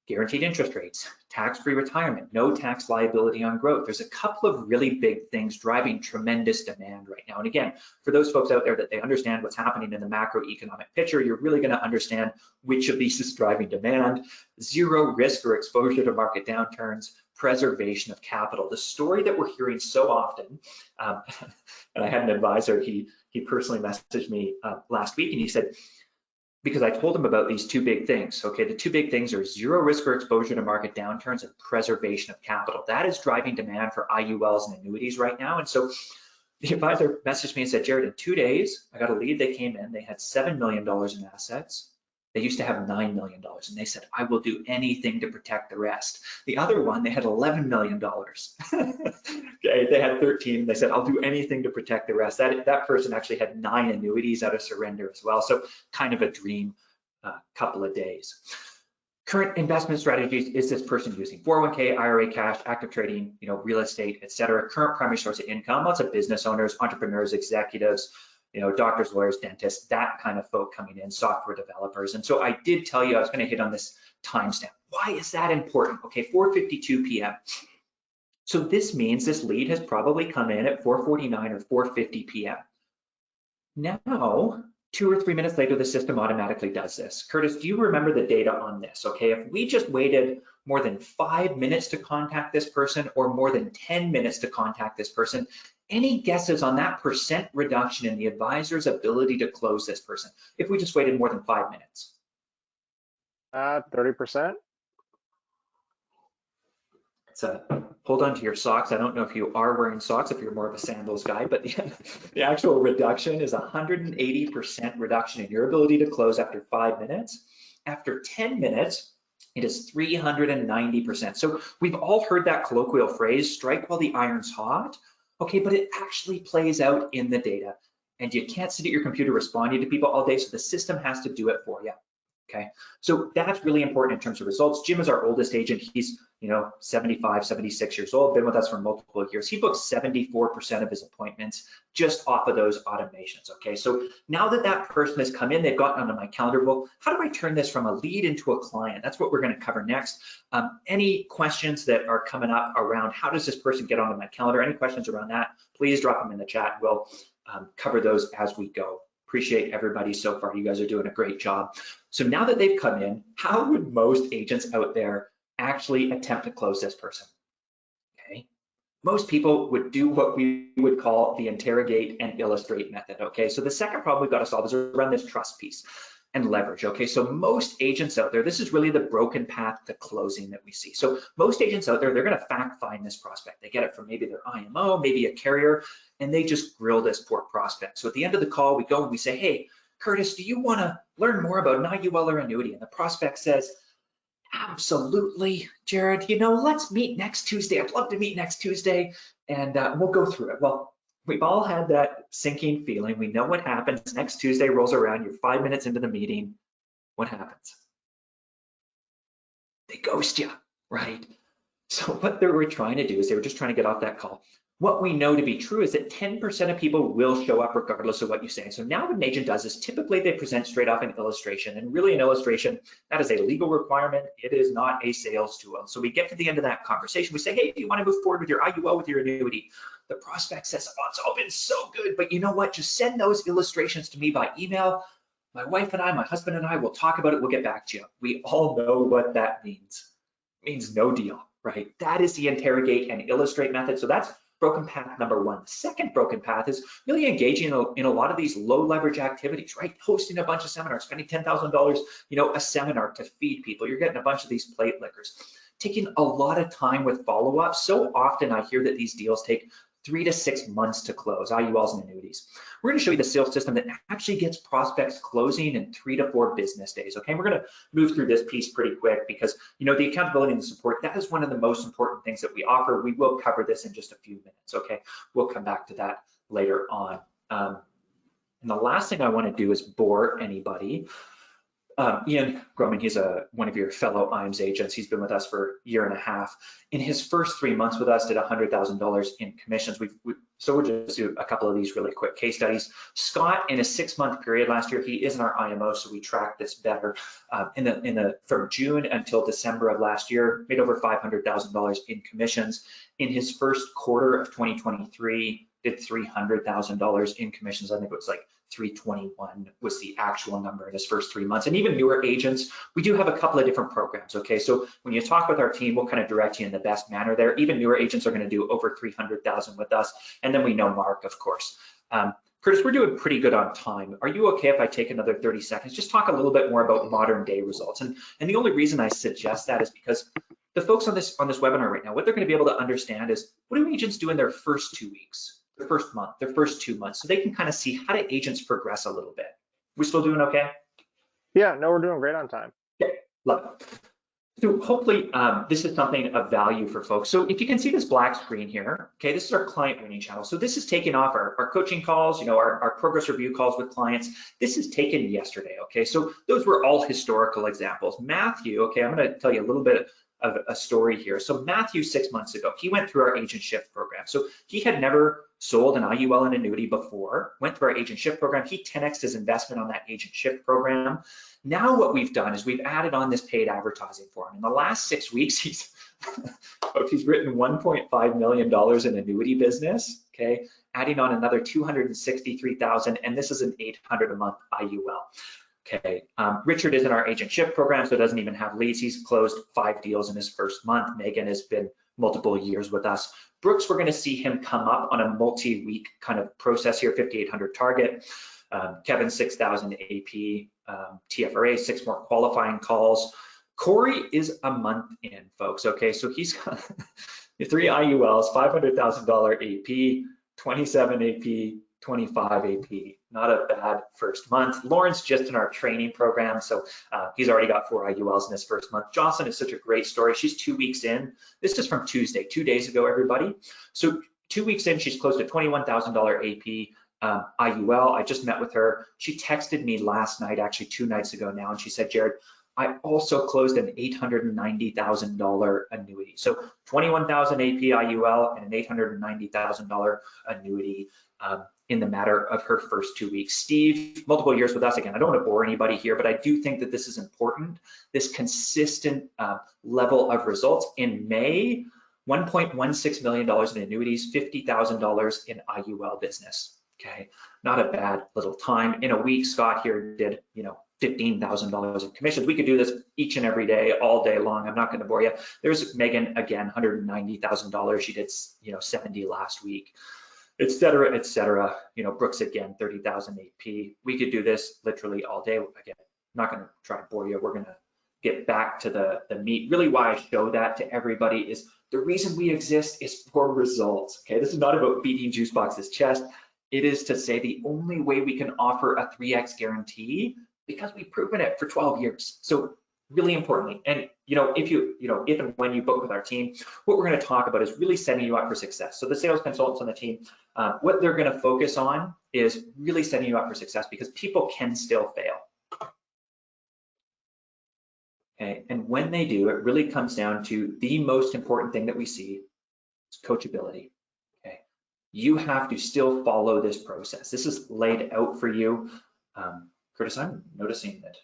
Speaker 2: Guaranteed interest rates, tax-free retirement, no tax liability on growth. There's a couple of really big things driving tremendous demand right now. And again, for those folks out there that they understand what's happening in the macroeconomic picture, you're really going to understand which of these is driving demand. Zero risk or exposure to market downturns, preservation of capital. The story that we're hearing so often, and I had an advisor, he personally messaged me last week and he said, because I told him about these two big things, okay? The two big things are zero risk or exposure to market downturns and preservation of capital. That is driving demand for IULs and annuities right now. And so the advisor messaged me and said, Jared, in 2 days, I got a lead, they came in, they had $7 million in assets. They used to have $9 million, and they said, I will do anything to protect the rest. The other one, they had $11 million. Okay, they had 13, they said, I'll do anything to protect the rest. That person actually had 9 annuities out of surrender as well, so kind of a dream couple of days. Current investment strategies is this person using 401k, IRA, cash, active trading, real estate, et cetera. Current primary source of income, lots of business owners, entrepreneurs, executives, doctors, lawyers, dentists, that kind of folk coming in, software developers. And so I did tell you I was going to hit on this timestamp. Why is that important? Okay, 4:52 p.m. So this means this lead has probably come in at 4:49 or 4:50 p.m. Now, 2 or 3 minutes later, the system automatically does this. Curtis, do you remember the data on this? Okay, if we just waited more than 5 minutes to contact this person or more than 10 minutes to contact this person, any guesses on that percent reduction in the advisor's ability to close this person if we just waited more than 5 minutes?
Speaker 1: 30%.
Speaker 2: So hold on to your socks. I don't know if you are wearing socks, if you're more of a sandals guy, but the actual reduction is 180% reduction in your ability to close after 5 minutes. After 10 minutes, it is 390%. So we've all heard that colloquial phrase, strike while the iron's hot. Okay, but it actually plays out in the data. And you can't sit at your computer responding to people all day, so the system has to do it for you. Okay, so that's really important in terms of results. Jim is our oldest agent. He's 75, 76 years old, been with us for multiple years. He books 74% of his appointments just off of those automations. Okay, so now that that person has come in, they've gotten onto my calendar. Well, how do I turn this from a lead into a client? That's what we're going to cover next. Any questions that are coming up around how does this person get onto my calendar? Any questions around that, please drop them in the chat. We'll cover those as we go. Appreciate everybody so far. You guys are doing a great job. So now that they've come in, how would most agents out there actually attempt to close this person? Okay. Most people would do what we would call the interrogate and illustrate method. Okay. So the second problem we've got to solve is around this trust piece and leverage. Okay. So most agents out there, this is really the broken path to closing that we see. So most agents out there, they're going to fact find this prospect. They get it from maybe their IMO, maybe a carrier, and they just grill this poor prospect. So at the end of the call, we go and we say, hey, Curtis, do you want to learn more about an IUL or annuity? And the prospect says, absolutely, Jared, let's meet next Tuesday. I'd love to meet next Tuesday, and we'll go through it. Well, we've all had that sinking feeling. We know what happens. Next Tuesday rolls around, you're 5 minutes into the meeting. What happens? They ghost you, right? So what they were trying to do is they were just trying to get off that call. What we know to be true is that 10% of people will show up regardless of what you say. So now what an agent does is typically they present straight off an illustration, and really an illustration, that is a legal requirement. It is not a sales tool. So we get to the end of that conversation. We say, hey, do you want to move forward with your IUL, with your annuity? The prospect says, oh, it's all been so good, but you know what? Just send those illustrations to me by email. My wife and I, my husband and I will talk about it. We'll get back to you. We all know what that means. It means no deal, right? That is the interrogate and illustrate method. So that's broken path number one. The second broken path is really engaging in a lot of these low leverage activities, right? Hosting a bunch of seminars, spending $10,000, a seminar to feed people. You're getting a bunch of these plate lickers. Taking a lot of time with follow-up. So often I hear that these deals take 3 to 6 months to close, IULs and annuities. We're gonna show you the sales system that actually gets prospects closing in 3 to 4 business days, okay? We're gonna move through this piece pretty quick because, the accountability and the support, that is one of the most important things that we offer. We will cover this in just a few minutes, okay? We'll come back to that later on. And the last thing I wanna do is bore anybody. Ian Groman, he's one of your fellow IAMS agents. He's been with us for a year and a half. In his first 3 months with us, did $100,000 in commissions. So we'll just do a couple of these really quick case studies. Scott, in a 6-month period last year, he is in our IMO, so we track this better. From June until December of last year, made over $500,000 in commissions. In his first quarter of 2023, did $300,000 in commissions. I think it was like 321 was the actual number in his first 3 months. And even newer agents, we do have a couple of different programs, okay? So when you talk with our team, we'll kind of direct you in the best manner there. Even newer agents are gonna do over 300,000 with us. And then we know Mark, of course. Curtis, we're doing pretty good on time. Are you okay if I take another 30 seconds? Just talk a little bit more about modern day results. And the only reason I suggest that is because the folks on this webinar right now, what they're gonna be able to understand is, what do agents do in their first 2 weeks? Their first month, their first 2 months, so they can kind of see how do agents progress a little bit. We still doing okay?
Speaker 1: Yeah, no, we're doing great on time.
Speaker 2: Okay, love it. So hopefully this is something of value for folks. So if you can see this black screen here, okay, this is our client winning channel. So this is taken off our coaching calls, our progress review calls with clients. This is taken yesterday, okay? So those were all historical examples. Matthew, okay, I'm gonna tell you a little bit of a story here. So Matthew, 6 months ago, he went through our agent shift program. So he had never sold an IUL and annuity before, went through our agent shift program. He 10x'd his investment on that agent shift program. Now what we've done is we've added on this paid advertising for him. In the last 6 weeks, he's written $1.5 million in annuity business, okay? Adding on another 263,000, and this is an 800 a month IUL. Okay, Richard is in our agent shift program, so doesn't even have leads. He's closed 5 deals in his first month. Megan has been multiple years with us. Brooks, we're gonna see him come up on a multi-week kind of process here, 5,800 target. Kevin, 6,000 AP, TFRA, 6 more qualifying calls. Corey is a month in, folks, okay? So he's got 3 IULs, $500,000 AP, 27 AP, 25 AP. Not a bad first month. Lauren's just in our training program, so he's already got 4 IULs in his first month. Jocelyn is such a great story. She's 2 weeks in. This is from Tuesday, 2 days ago, everybody. So 2 weeks in, she's closed a $21,000 AP IUL. I just met with her. She texted me last night, actually 2 nights ago now, and she said, Jared, I also closed an $890,000 annuity. So 21,000 AP IUL and an $890,000 annuity in the matter of her first 2 weeks. Steve, multiple years with us. Again, I don't want to bore anybody here, but I do think that this is important. This consistent level of results. In May, $1.16 million in annuities, $50,000 in IUL business. Okay, not a bad little time. In a week, Scott here did, $15,000 in commissions. We could do this each and every day, all day long. I'm not going to bore you. There's Megan, again, $190,000. She did, 70 last week, et cetera, et cetera. Brooks, again, 30,000 AP. We could do this literally all day. Again, I'm not going to try and bore you. We're going to get back to the meat. Really why I show that to everybody is the reason we exist is for results. Okay, this is not about beating Juicebox's chest. It is to say the only way we can offer a 3X guarantee because we've proven it for 12 years. So really importantly, and if and when you book with our team, what we're going to talk about is really setting you up for success. So the sales consultants on the team, what they're going to focus on is really setting you up for success because people can still fail. Okay, and when they do, it really comes down to the most important thing that we see is coachability. Okay, you have to still follow this process. This is laid out for you. Curtis, I'm noticing that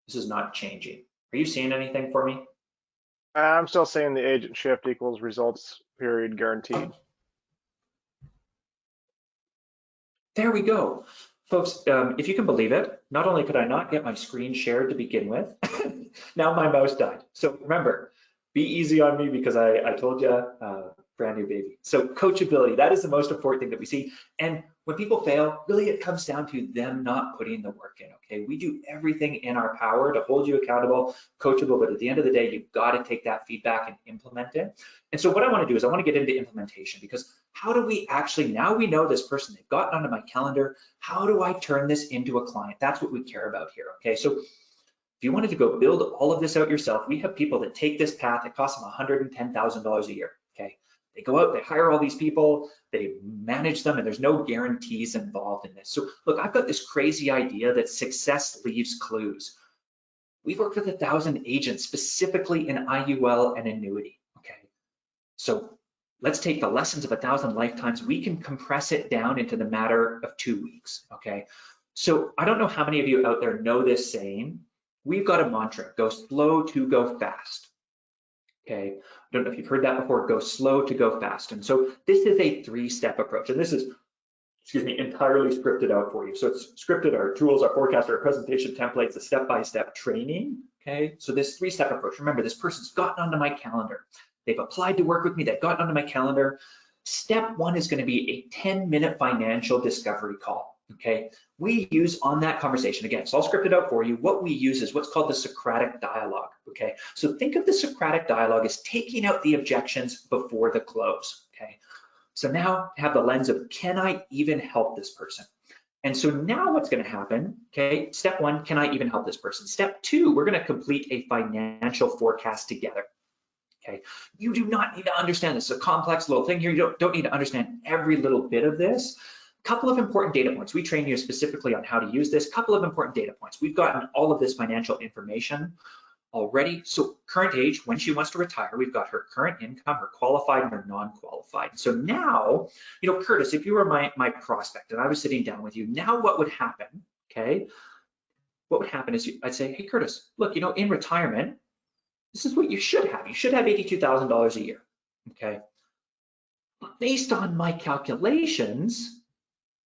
Speaker 2: this is not changing. Are you seeing anything for me?
Speaker 1: I'm still saying the agent shift equals results period guaranteed.
Speaker 2: There we go. Folks, if you can believe it, not only could I not get my screen shared to begin with, now my mouse died. So remember, be easy on me because I told you, brand new baby. So coachability, that is the most important thing that we see. And when people fail, really it comes down to them not putting the work in, okay? We do everything in our power to hold you accountable, coachable, but at the end of the day, you've got to take that feedback and implement it. And so what I want to do is I want to get into implementation because how do we actually, now we know this person, they've gotten onto my calendar, how do I turn this into a client? That's what we care about here, okay? So if you wanted to go build all of this out yourself, we have people that take this path, it costs them $110,000 a year, okay? They go out, they hire all these people, they manage them, and there's no guarantees involved in this. So look, I've got this crazy idea that success leaves clues. We've worked with 1,000 agents specifically in IUL and annuity, okay? So let's take the lessons of 1,000 lifetimes. We can compress it down into the matter of 2 weeks, okay? So I don't know how many of you out there know this saying. We've got a mantra, go slow to go fast. Okay, I don't know if you've heard that before, go slow to go fast. And so this is a 3-step approach. And this is, entirely scripted out for you. So it's scripted, our tools, our forecast, our presentation templates, a step-by-step training. Okay, so this 3-step approach, remember this person's gotten onto my calendar. They've applied to work with me, they've gotten onto my calendar. Step 1 is gonna be a 10-minute financial discovery call. Okay, we use on that conversation, again, it's all scripted out for you. What we use is what's called the Socratic dialogue. Okay, so think of the Socratic dialogue as taking out the objections before the close. Okay, so now have the lens of, can I even help this person? And so now what's going to happen? Okay, step 1, can I even help this person? Step 2, we're going to complete a financial forecast together. Okay, you do not need to understand this. It's a complex little thing here. You don't need to understand every little bit of this. Couple of important data points. We train you specifically on how to use this. Couple of important data points. We've gotten all of this financial information. already. So current age, when she wants to retire, we've got her current income, her qualified and her non-qualified. So now, Curtis, if you were my prospect and I was sitting down with you, now what would happen, okay? What would happen is I'd say, hey, Curtis, look, in retirement, this is what you should have. You should have $82,000 a year, okay? But based on my calculations,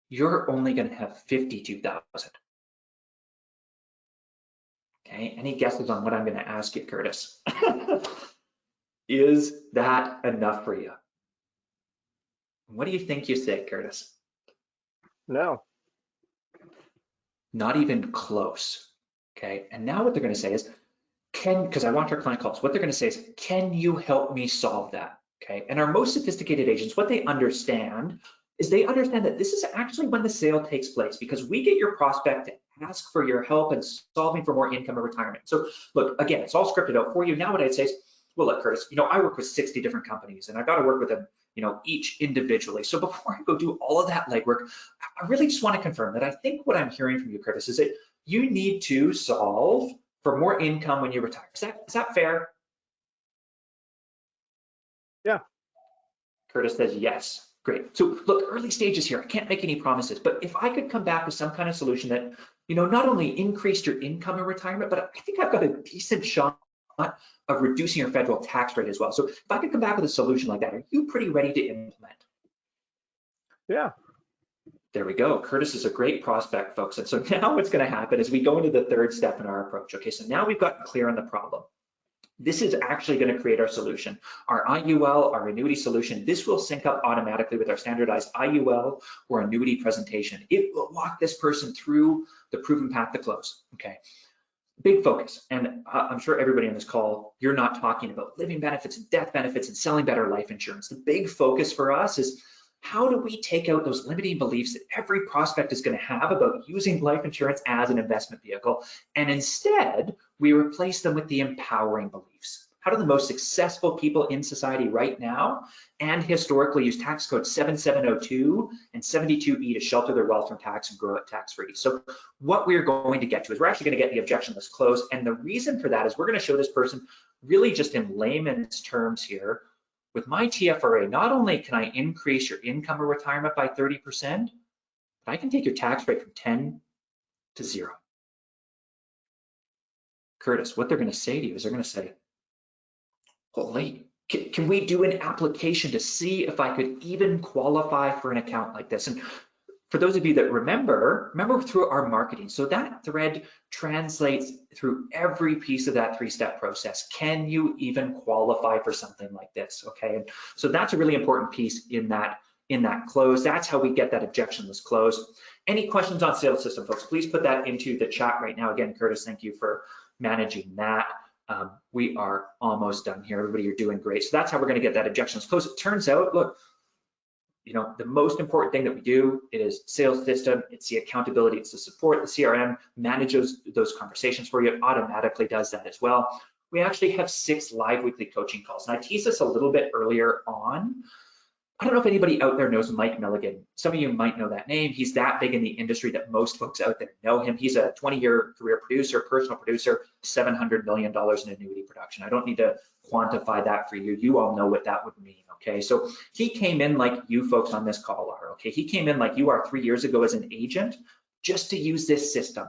Speaker 2: you're only gonna have 52,000. Okay, any guesses on what I'm gonna ask you, Curtis? Is that enough for you? What do you think you say, Curtis?
Speaker 1: No.
Speaker 2: Not even close, okay? And now what they're gonna say is, because I want our client calls, what they're gonna say is, can you help me solve that, okay? And our most sophisticated agents, what they understand is they understand that this is actually when the sale takes place, because we get your prospect to ask for your help in solving for more income or retirement. So look, again, it's all scripted out for you. Now what I'd say is, well, look, Curtis, I work with 60 different companies and I've got to work with them, each individually. So before I go do all of that legwork, I really just want to confirm that I think what I'm hearing from you, Curtis, is that you need to solve for more income when you retire. Is that fair?
Speaker 1: Yeah.
Speaker 2: Curtis says yes. Great. So look, early stages here. I can't make any promises, but if I could come back with some kind of solution that, not only increased your income in retirement, but I think I've got a decent shot of reducing your federal tax rate as well. So if I could come back with a solution like that, are you pretty ready to implement?
Speaker 1: Yeah.
Speaker 2: There we go. Curtis is a great prospect, folks. And so now what's going to happen is we go into the third step in our approach. Okay, so now we've gotten clear on the problem. This is actually going to create our solution. Our IUL, our annuity solution, this will sync up automatically with our standardized IUL or annuity presentation. It will walk this person through the proven path to close, okay? Big focus, and I'm sure everybody on this call, you're not talking about living benefits and death benefits and selling better life insurance. The big focus for us is how do we take out those limiting beliefs that every prospect is going to have about using life insurance as an investment vehicle, and instead we replace them with the empowering beliefs. How do the most successful people in society right now and historically use tax code 7702 and 72E to shelter their wealth from tax and grow it tax-free? So what we're going to get to is we're actually going to get the objection list closed, and the reason for that is we're going to show this person really just in layman's terms here. With my TFRA, not only can I increase your income or retirement by 30%, but I can take your tax rate from 10 to 0. Curtis, what they're going to say to you is they're going to say, holy, can we do an application to see if I could even qualify for an account like this? And for those of you that remember through our marketing, so that thread translates through every piece of that 3-step process. Can you even qualify for something like this? Okay, and so that's a really important piece in that close. That's how we get that objection list closed. Any questions on sales system, folks? Please put that into the chat right now. Again, Curtis, thank you for managing that. We are almost done here. Everybody, you're doing great. So that's how we're going to get that objection list closed. It turns out, look, the most important thing that we do, it is sales system, it's the accountability, it's the support, the CRM manages those conversations for you. It automatically does that as well. We actually have 6 live weekly coaching calls. And I teased this a little bit earlier on. I don't know if anybody out there knows Mike Milligan. Some of you might know that name. He's that big in the industry that most folks out there know him. He's a 20-year career producer, personal producer, $700 million in annuity production. I don't need to quantify that for you. You all know what that would mean, okay? So he came in like you folks on this call are, okay? He came in like you are 3 years ago as an agent just to use this system.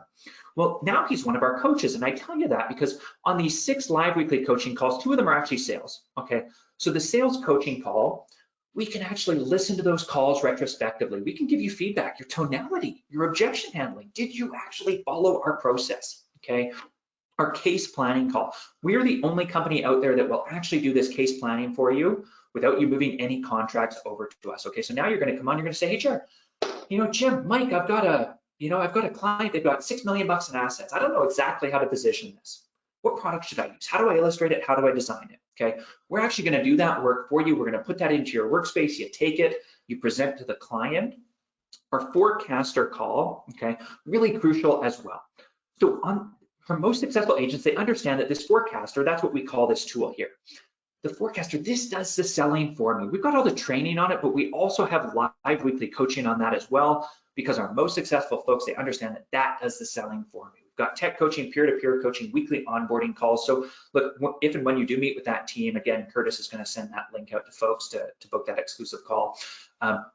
Speaker 2: Well, now he's one of our coaches, and I tell you that because on these 6 live weekly coaching calls, 2 of them are actually sales, okay? So the sales coaching call, we can actually listen to those calls retrospectively. We can give you feedback, your tonality, your objection handling. Did you actually follow our process, okay? Our case planning call. We are the only company out there that will actually do this case planning for you without you moving any contracts over to us, okay? So now you're gonna come on, you're gonna say, hey, Chair, Jim, Mike, I've got a client, they've got $6 million in assets. I don't know exactly how to position this. What product should I use? How do I illustrate it? How do I design it? Okay, we're actually going to do that work for you. We're going to put that into your workspace. You take it, you present to the client. Our forecaster call, okay, really crucial as well. So for most successful agents, they understand that this forecaster, that's what we call this tool here. The forecaster, this does the selling for me. We've got all the training on it, but we also have live weekly coaching on that as well. because our most successful folks, they understand that that does the selling for me. We've got tech coaching, peer-to-peer coaching, weekly onboarding calls. So look, if and when you do meet with that team, again, Curtis is going to send that link out to folks to book that exclusive call.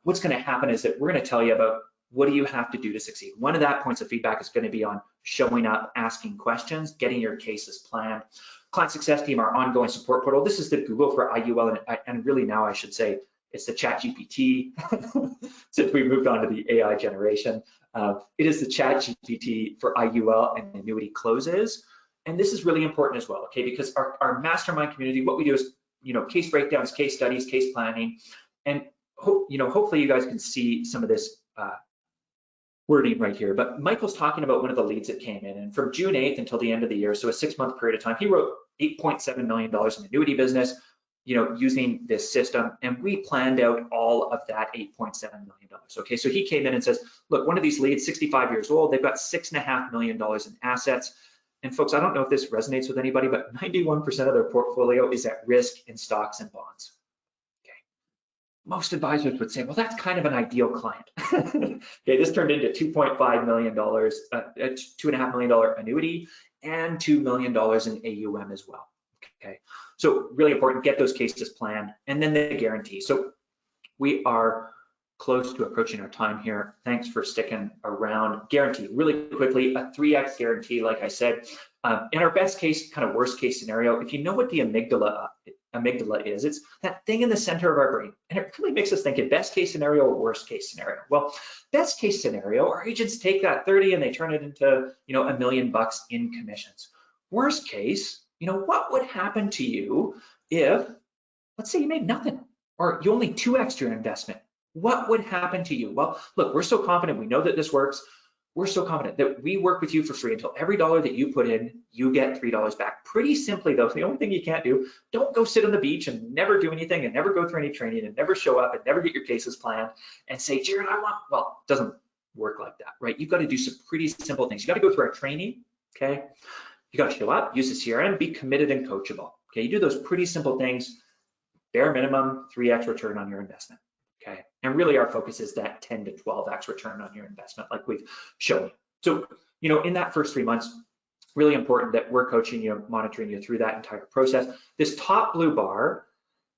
Speaker 2: What's going to happen is that we're going to tell you about what do you have to do to succeed. One of that points of feedback is going to be on showing up, asking questions, getting your cases planned. Client success team, our ongoing support portal. This is the Google for IUL, and really now I should say it's the ChatGPT since we moved on to the AI generation. It is the ChatGPT for IUL and annuity closes. And this is really important as well, okay? Because our mastermind community, what we do is, case breakdowns, case studies, case planning, and hopefully you guys can see some of this wording right here. But Michael's talking about one of the leads that came in, and from June 8th until the end of the year, so a 6-month period of time, he wrote $8.7 million in annuity business, using this system, and we planned out all of that $8.7 million. Okay, so he came in and says, look, one of these leads, 65 years old, they've got $6.5 million in assets. And folks, I don't know if this resonates with anybody, but 91% of their portfolio is at risk in stocks and bonds. Most advisors would say, well, that's kind of an ideal client. Okay, this turned into $2.5 million, a $2.5 million annuity, and $2 million in AUM as well. Okay, so really important, get those cases planned, and then the guarantee. So we are close to approaching our time here. Thanks for sticking around. Guarantee, really quickly, a 3X guarantee, like I said. In our best case, kind of worst case scenario, if you know what the amygdala is, it's that thing in the center of our brain, and it really makes us think in best case scenario or worst case scenario. Well, best case scenario, our agents take that 30 and they turn it into $1 million in commissions. Worst case, what would happen to you if, let's say you made nothing, or you only 2X'd your investment? What would happen to you? Well, look, we're so confident, we know that this works. We're so confident that we work with you for free until every dollar that you put in, you get $3 back. Pretty simply though, the only thing you can't do, don't go sit on the beach and never do anything and never go through any training and never show up and never get your cases planned and say, Jared, well, it doesn't work like that, right? You've got to do some pretty simple things. You got to go through our training, okay? You got to show up, use the CRM, be committed and coachable, okay? You do those pretty simple things, bare minimum 3X return on your investment. Okay, and really our focus is that 10 to 12X return on your investment like we've shown. So, in that first 3 months, really important that we're coaching you, monitoring you through that entire process. This top blue bar,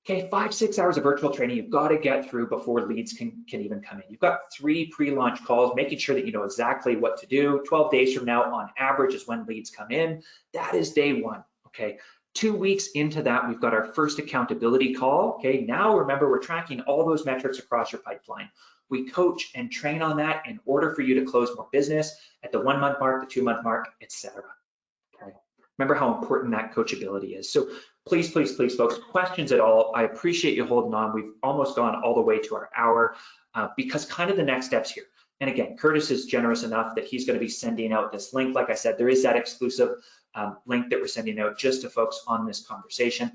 Speaker 2: okay, 5-6 hours of virtual training you've got to get through before leads can even come in. You've got 3 pre-launch calls, making sure that you know exactly what to do. 12 days from now on average is when leads come in. That is day 1, okay? 2 weeks into that, we've got our first accountability call. Okay, now remember, we're tracking all those metrics across your pipeline. We coach and train on that in order for you to close more business at the 1 month mark, the 2 month mark, etc. Okay, remember how important that coachability is. So please, please, please, folks, questions at all, I appreciate you holding on. We've almost gone all the way to our hour because kind of the next steps here. And again, Curtis is generous enough that he's going to be sending out this link. Like I said, there is that exclusive link that we're sending out just to folks on this conversation.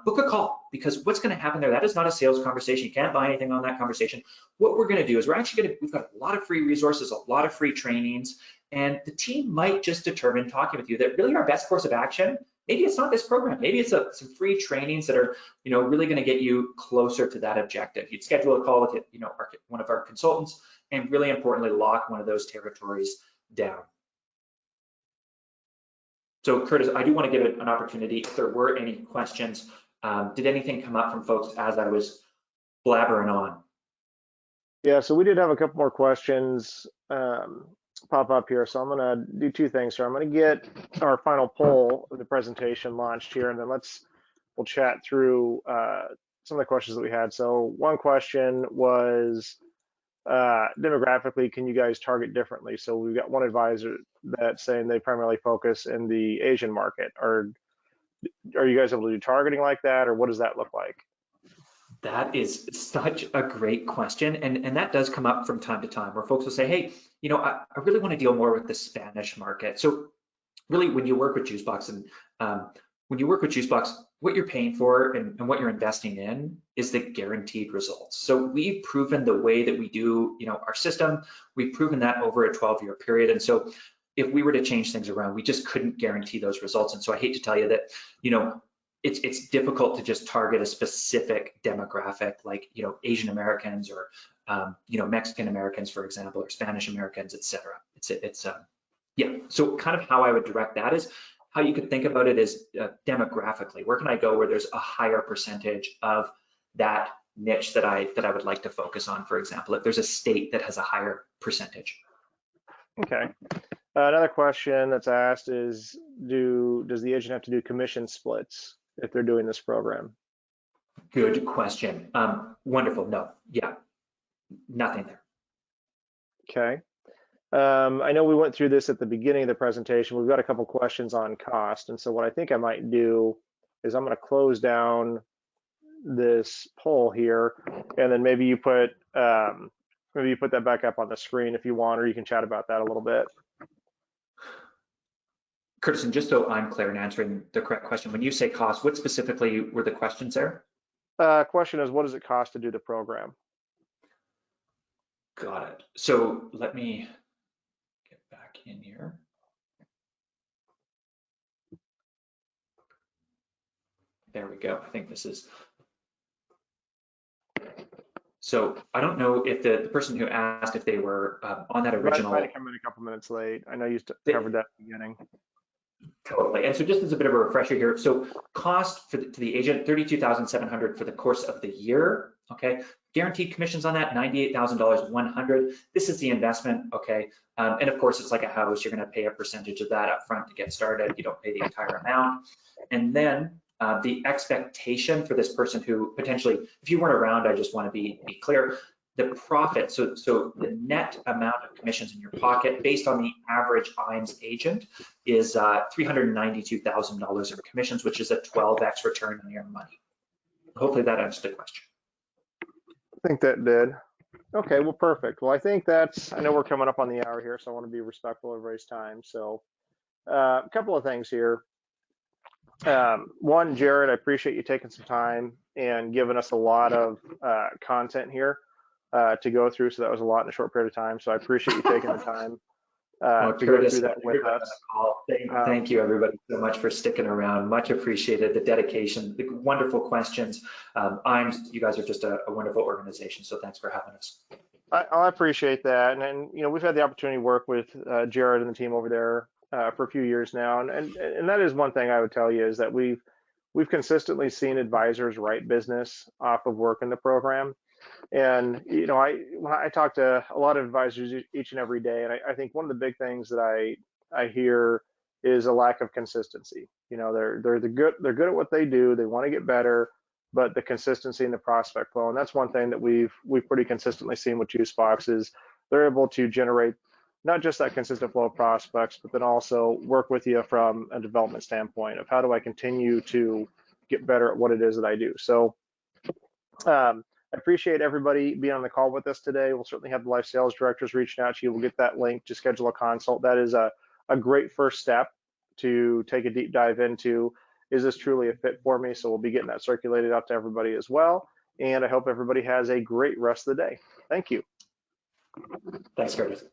Speaker 2: Book a call, because what's going to happen there, that is not a sales conversation. You can't buy anything on that conversation. What we're going to do is we've got a lot of free resources, a lot of free trainings, and the team might just determine, talking with you, that really our best course of action, maybe it's not this program, maybe it's some free trainings that are really going to get you closer to that objective. You'd schedule a call with one of our consultants, and really importantly, lock one of those territories down. So Curtis, I do want to give it an opportunity if there were any questions. Did anything come up from folks as I was blabbering on?
Speaker 1: Yeah, so we did have a couple more questions pop up here. So I'm going to do 2 things. So I'm going to get our final poll of the presentation launched here, and then we'll chat through some of the questions that we had. So one question was, demographically, can you guys target differently? So we've got one advisor that's saying they primarily focus in the Asian market. Are you guys able to do targeting like that, or what does that look like?
Speaker 2: That is such a great question, and that does come up from time to time where folks will say, hey, I really want to deal more with the Spanish market. So really, when you work with Jucebox, and what you're paying for and what you're investing in is the guaranteed results. So we've proven the way that we do, our system, we've proven that over a 12-year period. And so if we were to change things around, we just couldn't guarantee those results. And so I hate to tell you that, it's difficult to just target a specific demographic like, Asian Americans or, Mexican Americans, for example, or Spanish Americans, et cetera. Yeah. So kind of how I would direct that is how you could think about it is demographically. Where can I go where there's a higher percentage of that niche that I would like to focus on, for example, if there's a state that has a higher percentage.
Speaker 1: Okay. Another question that's asked is, does the agent have to do commission splits if they're doing this program?
Speaker 2: Good question. Wonderful. No. Yeah. Nothing there.
Speaker 1: Okay. I know we went through this at the beginning of the presentation. We've got a couple questions on cost. And so what I think I might do is I'm going to close down this poll here, and then maybe you put that back up on the screen if you want, or you can chat about that a little bit.
Speaker 2: Curtis, and just so I'm clear in answering the correct question, when you say cost, what specifically were the questions there?
Speaker 1: Question is, what does it cost to do the program?
Speaker 2: Got it. So let me get back in here. There we go. I think this is. So I don't know if the person who asked if they were on that original.
Speaker 1: Might have come in a couple minutes late. I know you covered that at the beginning.
Speaker 2: Totally. And so just as a bit of a refresher here, so cost to the agent, $32,700 for the course of the year. Okay. Guaranteed commissions on that, $98,000, 100. This is the investment. Okay. And of course, it's like a house. You're going to pay a percentage of that up front to get started. You don't pay the entire amount. And then the expectation for this person who potentially, if you weren't around, I just want to be clear, the profit, so the net amount of commissions in your pocket based on the average IAMS agent is $392,000 of commissions, which is a 12x return on your money. Hopefully that answers the question.
Speaker 1: I think that did. Okay, well, perfect. Well, I think I know we're coming up on the hour here, so I want to be respectful of everybody's time. So a couple of things here. One, Jared, I appreciate you taking some time and giving us a lot of content here to go through. So that was a lot in a short period of time. So I appreciate you taking the time to go through that with us.
Speaker 2: Thank you, everybody, so much for sticking around. Much appreciated. The dedication, the wonderful questions. You guys are just a wonderful organization. So thanks for having us.
Speaker 1: I appreciate that. And we've had the opportunity to work with Jared and the team over there for a few years now, and that is one thing I would tell you is that we've consistently seen advisors write business off of work in the program. And I talk to a lot of advisors each and every day, and I think one of the big things that I hear is a lack of consistency. They're good at what they do. They want to get better, but the consistency in the prospect flow, and that's one thing that we've pretty consistently seen with Jucebox is they're able to generate not just that consistent flow of prospects, but then also work with you from a development standpoint of how do I continue to get better at what it is that I do. So I appreciate everybody being on the call with us today. We'll certainly have the life sales directors reaching out to you. We'll get that link to schedule a consult. That is a great first step to take a deep dive into, is this truly a fit for me? So we'll be getting that circulated out to everybody as well. And I hope everybody has a great rest of the day. Thank you.
Speaker 2: Thanks, Curtis.